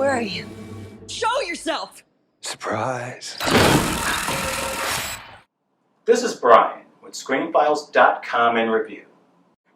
Where are you? Show yourself! Surprise. This is Brian with ScreenFiles.com in review.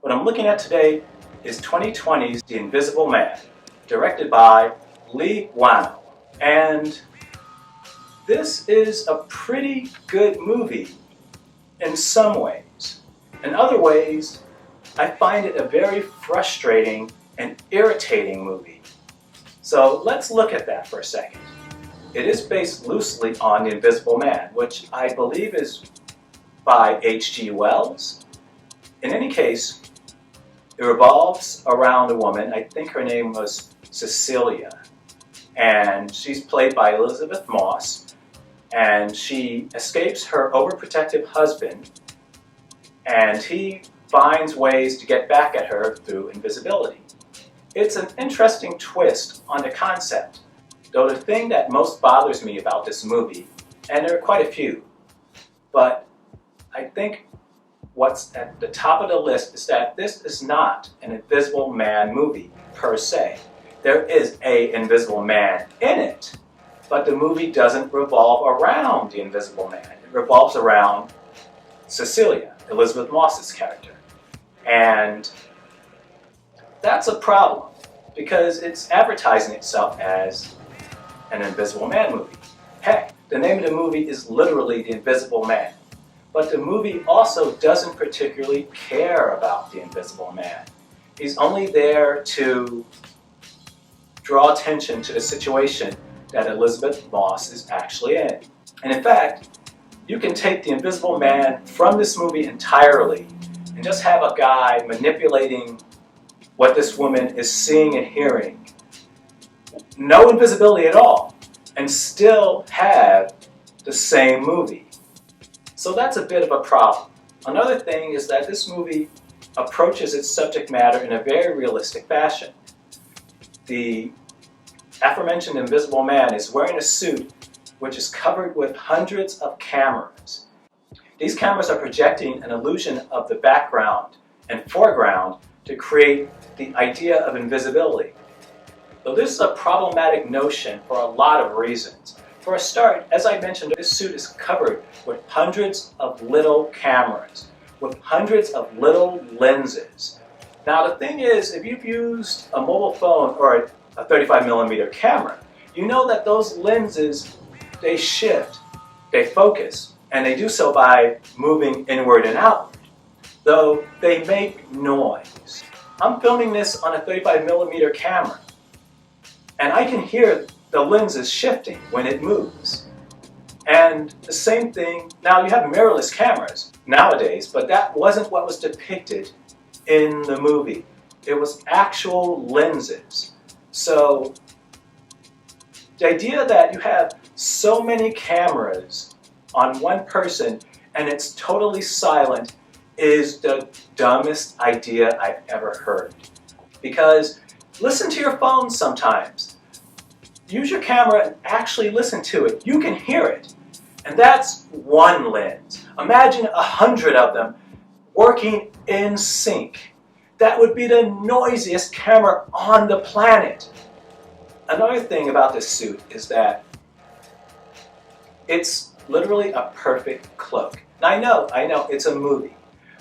What I'm looking at today is 2020's The Invisible Man, directed by Lee Whannell. And this is a pretty good movie in some ways. In other ways, I find it a very frustrating and irritating movie. So let's look at that for a second. It is based loosely on The Invisible Man, which I believe is by H.G. Wells. In any case, it revolves around a woman. I think her name was Cecilia, and she's played by Elizabeth Moss, and she escapes her overprotective husband, and he finds ways to get back at her through invisibility. It's an interesting twist on the concept, though the thing that most bothers me about this movie, and there are quite a few, but I think what's at the top of the list is that this is not an Invisible Man movie per se. There is an Invisible Man in it, but the movie doesn't revolve around the Invisible Man. It revolves around Cecilia, Elizabeth Moss's character. And that's a problem because it's advertising itself as an Invisible Man movie. Heck, the name of the movie is literally The Invisible Man. But the movie also doesn't particularly care about the Invisible Man. He's only there to draw attention to the situation that Elizabeth Moss is actually in. And in fact, you can take the Invisible Man from this movie entirely and just have a guy manipulating what this woman is seeing and hearing. No invisibility at all, and still have the same movie. So that's a bit of a problem. Another thing is that this movie approaches its subject matter in a very realistic fashion. The aforementioned Invisible Man is wearing a suit which is covered with hundreds of cameras. These cameras are projecting an illusion of the background and foreground to create the idea of invisibility. Though this is a problematic notion for a lot of reasons. For a start, as I mentioned, this suit is covered with hundreds of little cameras, with hundreds of little lenses. Now the thing is, if you've used a mobile phone or a 35mm camera, you know that those lenses, they shift, they focus, and they do so by moving inward and outward, though they make noise. I'm filming this on a 35mm camera, and I can hear the lenses shifting when it moves. And the same thing, now you have mirrorless cameras nowadays, but that wasn't what was depicted in the movie. It was actual lenses. So the idea that you have so many cameras on one person and it's totally silent is the dumbest idea I've ever heard. Because listen to your phone sometimes. Use your camera and actually listen to it. You can hear it. And that's one lens. Imagine 100 of them working in sync. That would be the noisiest camera on the planet. Another thing about this suit is that it's literally a perfect cloak. Now I know, it's a movie.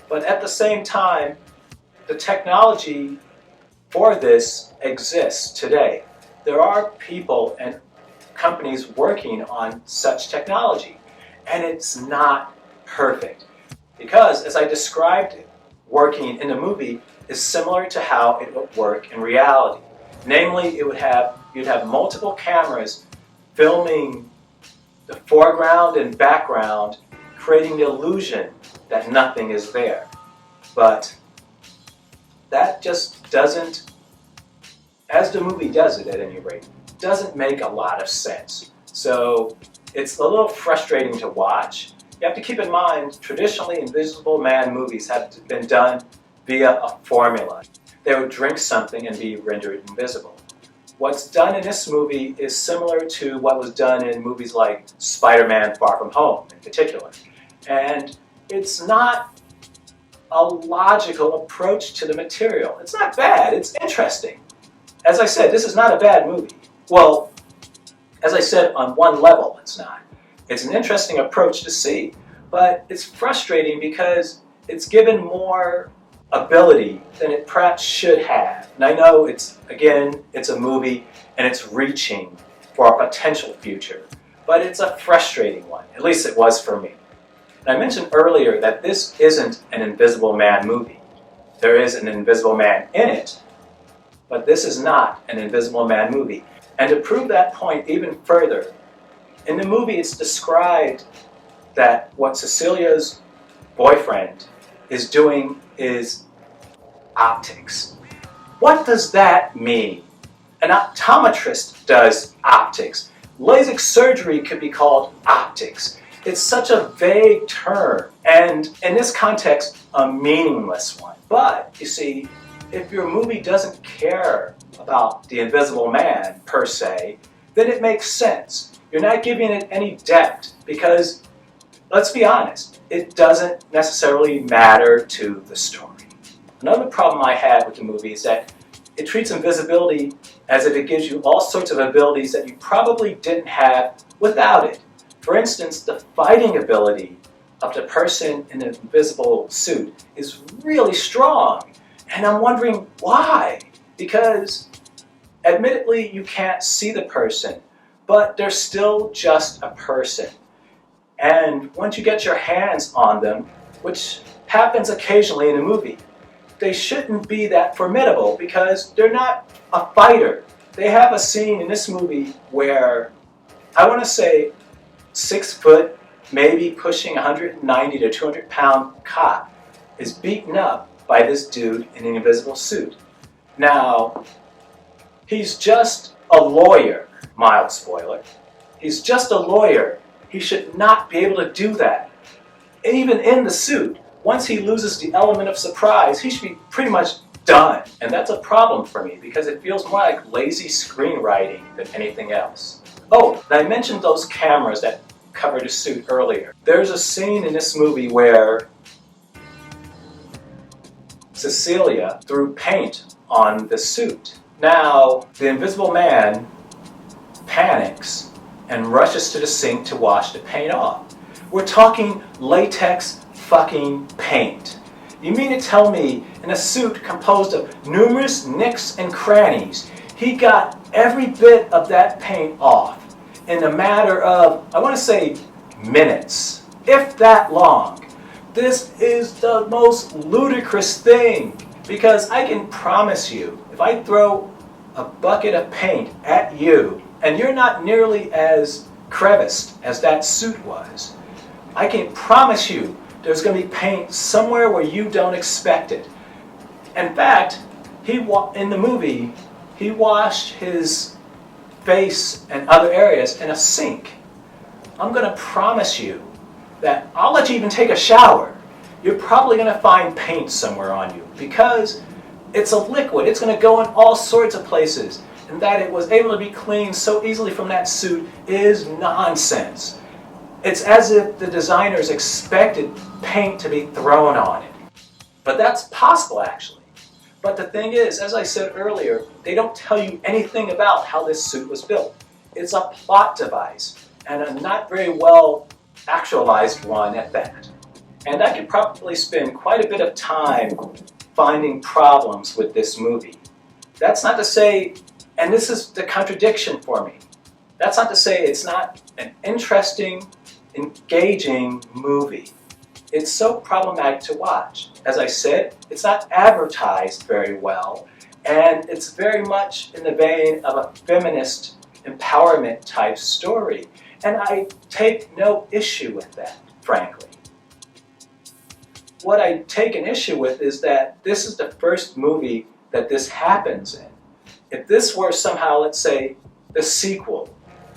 But at the same time, the technology for this exists today. There are people and companies working on such technology, and it's not perfect. Because, as I described it, working in a movie is similar to how it would work in reality. Namely, you'd have multiple cameras filming the foreground and background, creating the illusion that nothing is there. But that just doesn't, as the movie does it at any rate, doesn't make a lot of sense. So it's a little frustrating to watch. You have to keep in mind, traditionally Invisible Man movies have been done via a formula. They would drink something and be rendered invisible. What's done in this movie is similar to what was done in movies like Spider-Man Far From Home in particular. And it's not a logical approach to the material. It's not bad, it's interesting. As I said, this is not a bad movie. Well, as I said, on one level, it's not. It's an interesting approach to see, but it's frustrating because it's given more ability than it perhaps should have. And I know it's a movie and it's reaching for a potential future, but it's a frustrating one. At least it was for me. And I mentioned earlier that this isn't an Invisible Man movie. There is an Invisible Man in it, but this is not an Invisible Man movie. And to prove that point even further, in the movie it's described that what Cecilia's boyfriend is doing is optics. What does that mean? An optometrist does optics. LASIK surgery could be called optics. It's such a vague term, and in this context, a meaningless one. But, you see, if your movie doesn't care about the Invisible Man, per se, then it makes sense. You're not giving it any depth, because, let's be honest, it doesn't necessarily matter to the story. Another problem I had with the movie is that it treats invisibility as if it gives you all sorts of abilities that you probably didn't have without it. For instance, the fighting ability of the person in the invisible suit is really strong. And I'm wondering why? Because admittedly you can't see the person, but they're still just a person. And once you get your hands on them, which happens occasionally in a movie, they shouldn't be that formidable because they're not a fighter. They have a scene in this movie where, I want to say, 6 foot, maybe pushing 190 to 200 pound cop is beaten up by this dude in an invisible suit. Now, he's just a lawyer, mild spoiler. He's just a lawyer. He should not be able to do that. Even in the suit, once he loses the element of surprise, he should be pretty much done. And that's a problem for me because it feels more like lazy screenwriting than anything else. Oh, and I mentioned those cameras that covered the suit earlier. There's a scene in this movie where Cecilia threw paint on the suit. Now, the Invisible Man panics and rushes to the sink to wash the paint off. We're talking latex fucking paint. You mean to tell me in a suit composed of numerous nicks and crannies, he got every bit of that paint off in a matter of, I want to say, minutes, if that long? This is the most ludicrous thing, because I can promise you, if I throw a bucket of paint at you, and you're not nearly as creviced as that suit was, I can promise you there's going to be paint somewhere where you don't expect it. In fact, in the movie, he washed his face and other areas in a sink. I'm going to promise you that I'll let you even take a shower. You're probably going to find paint somewhere on you because it's a liquid. It's going to go in all sorts of places. And that it was able to be cleaned so easily from that suit is nonsense. It's as if the designers expected paint to be thrown on it. But that's possible, actually. But the thing is, as I said earlier, they don't tell you anything about how this suit was built. It's a plot device, and a not very well actualized one at that. And I could probably spend quite a bit of time finding problems with this movie. That's not to say, and this is the contradiction for me, that's not to say it's not an interesting, engaging movie. It's so problematic to watch. As I said, it's not advertised very well, and it's very much in the vein of a feminist empowerment type story. And I take no issue with that, frankly. What I take an issue with is that this is the first movie that this happens in. If this were somehow, let's say, the sequel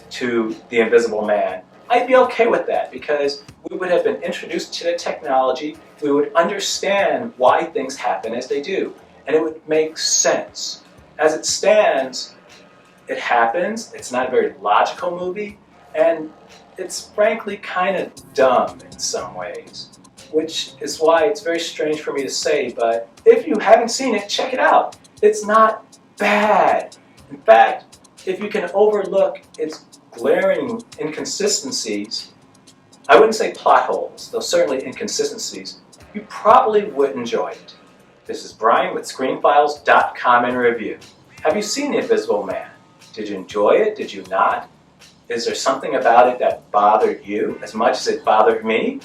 to The Invisible Man, I'd be okay with that because we would have been introduced to the technology, we would understand why things happen as they do, and it would make sense. As it stands, it happens, it's not a very logical movie, and it's frankly kind of dumb in some ways, which is why it's very strange for me to say, but if you haven't seen it, check it out. It's not bad. In fact, if you can overlook its glaring inconsistencies, I wouldn't say plot holes, though certainly inconsistencies, you probably would enjoy it. This is Brian with ScreenFiles.com in review. Have you seen The Invisible Man? Did you enjoy it? Did you not? Is there something about it that bothered you as much as it bothered me?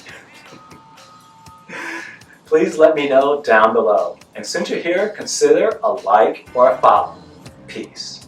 Please let me know down below. And since you're here, consider a like or a follow. Peace.